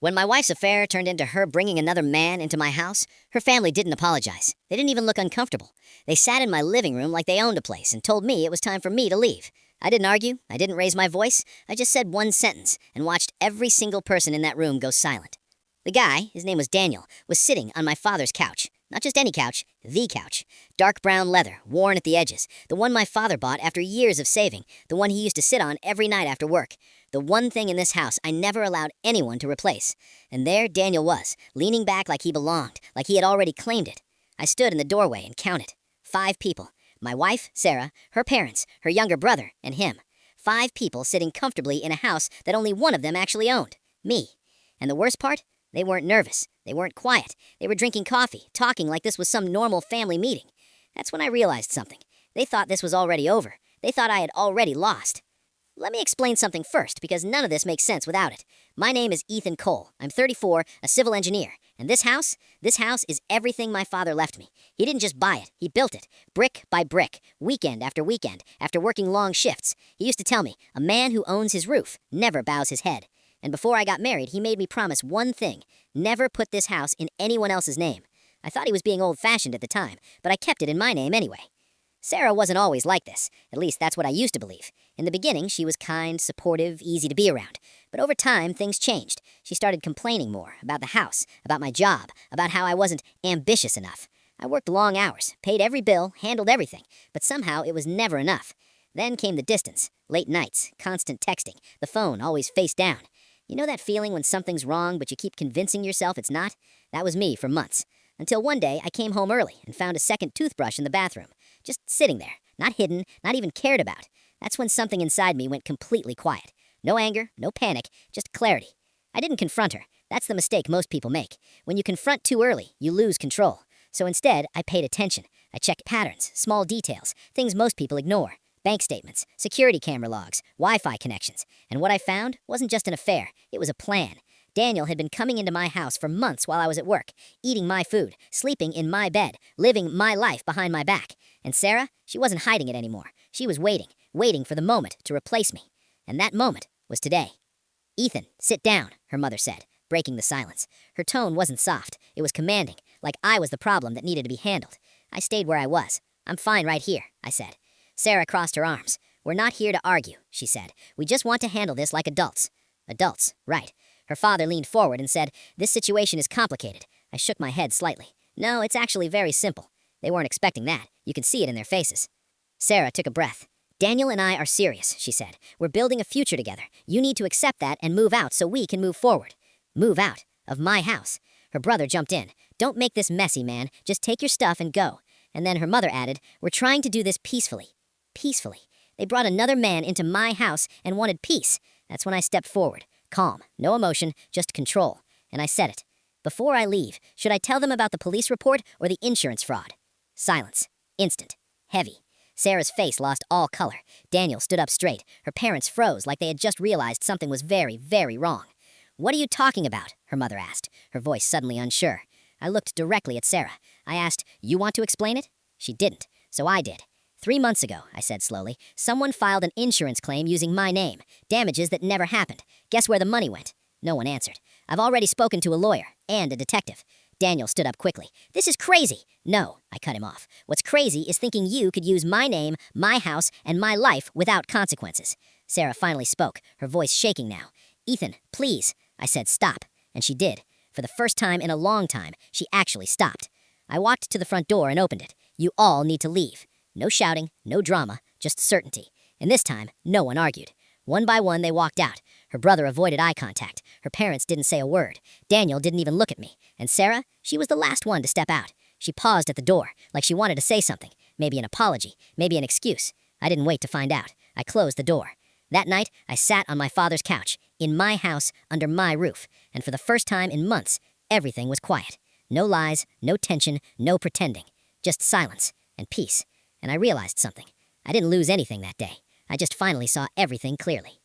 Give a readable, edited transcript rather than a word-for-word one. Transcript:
When my wife's affair turned into her bringing another man into my house, her family didn't apologize. They didn't even look uncomfortable. They sat in my living room like they owned a place and told me it was time for me to leave. I didn't argue. I didn't raise my voice. I just said one sentence and watched every single person in that room go silent. The guy, his name was Daniel, was sitting on my father's couch. Not just any couch, the couch. Dark brown leather, worn at the edges. The one my father bought after years of saving. The one he used to sit on every night after work. The one thing in this house I never allowed anyone to replace. And there Daniel was, leaning back like he belonged, like he had already claimed it. I stood in the doorway and counted. 5 people. My wife, Sarah, her parents, her younger brother, and him. 5 people sitting comfortably in a house that only one of them actually owned. Me. And the worst part? They weren't nervous. They weren't quiet. They were drinking coffee, talking like this was some normal family meeting. That's when I realized something. They thought this was already over. They thought I had already lost. Let me explain something first, because none of this makes sense without it. My name is Ethan Cole. I'm 34, a civil engineer. And this house is everything my father left me. He didn't just buy it, he built it, brick by brick, weekend after weekend, after working long shifts. He used to tell me, a man who owns his roof never bows his head. And before I got married, he made me promise one thing: never put this house in anyone else's name. I thought he was being old-fashioned at the time, but I kept it in my name anyway. Sarah wasn't always like this. At least that's what I used to believe. In the beginning, she was kind, supportive, easy to be around. But over time, things changed. She started complaining more about the house, about my job, about how I wasn't ambitious enough. I worked long hours, paid every bill, handled everything, but somehow it was never enough. Then came the distance, late nights, constant texting, the phone always face down. You know that feeling when something's wrong but you keep convincing yourself it's not? That was me for months. Until one day I came home early and found a second toothbrush in the bathroom. Just sitting there, not hidden, not even cared about. That's when something inside me went completely quiet. No anger, no panic, just clarity. I didn't confront her. That's the mistake most people make. When you confront too early, you lose control. So instead, I paid attention. I checked patterns, small details, things most people ignore. Bank statements, security camera logs, Wi-Fi connections. And what I found wasn't just an affair, it was a plan. Daniel had been coming into my house for months while I was at work, eating my food, sleeping in my bed, living my life behind my back. And Sarah, she wasn't hiding it anymore. She was waiting for the moment to replace me. And that moment was today. "Ethan, sit down," her mother said, breaking the silence. Her tone wasn't soft, it was commanding, like I was the problem that needed to be handled. I stayed where I was. "I'm fine right here," I said. Sarah crossed her arms. "We're not here to argue," she said. "We just want to handle this like adults." Adults, right. Her father leaned forward and said, "This situation is complicated." I shook my head slightly. "No, it's actually very simple." They weren't expecting that. You could see it in their faces. Sarah took a breath. "Daniel and I are serious," she said. "We're building a future together. You need to accept that and move out so we can move forward." Move out? Of my house? Her brother jumped in. "Don't make this messy, man. Just take your stuff and go." And then her mother added, "We're trying to do this peacefully." Peacefully. They brought another man into my house and wanted peace. That's when I stepped forward. Calm, no emotion, just control. And I said it. "Before I leave, should I tell them about the police report or the insurance fraud?" Silence. Instant. Heavy. Sarah's face lost all color. Daniel stood up straight. Her parents froze like they had just realized something was very, very wrong. "What are you talking about?" her mother asked, her voice suddenly unsure. I looked directly at Sarah. I asked, "You want to explain it?" She didn't, so I did. 3 months ago, I said slowly, someone filed an insurance claim using my name. Damages that never happened. Guess where the money went? No one answered. "I've already spoken to a lawyer and a detective." Daniel stood up quickly. "This is crazy." "No," I cut him off. "What's crazy is thinking you could use my name, my house, and my life without consequences." Sarah finally spoke, her voice shaking now. "Ethan, please." I said stop, and she did. For the first time in a long time, she actually stopped. I walked to the front door and opened it. "You all need to leave." No shouting, no drama, just certainty. And this time, no one argued. One by one, they walked out. Her brother avoided eye contact. Her parents didn't say a word. Daniel didn't even look at me. And Sarah, she was the last one to step out. She paused at the door, like she wanted to say something. Maybe an apology, maybe an excuse. I didn't wait to find out. I closed the door. That night, I sat on my father's couch, in my house, under my roof. And for the first time in months, everything was quiet. No lies, no tension, no pretending. Just silence and peace. And I realized something. I didn't lose anything that day. I just finally saw everything clearly.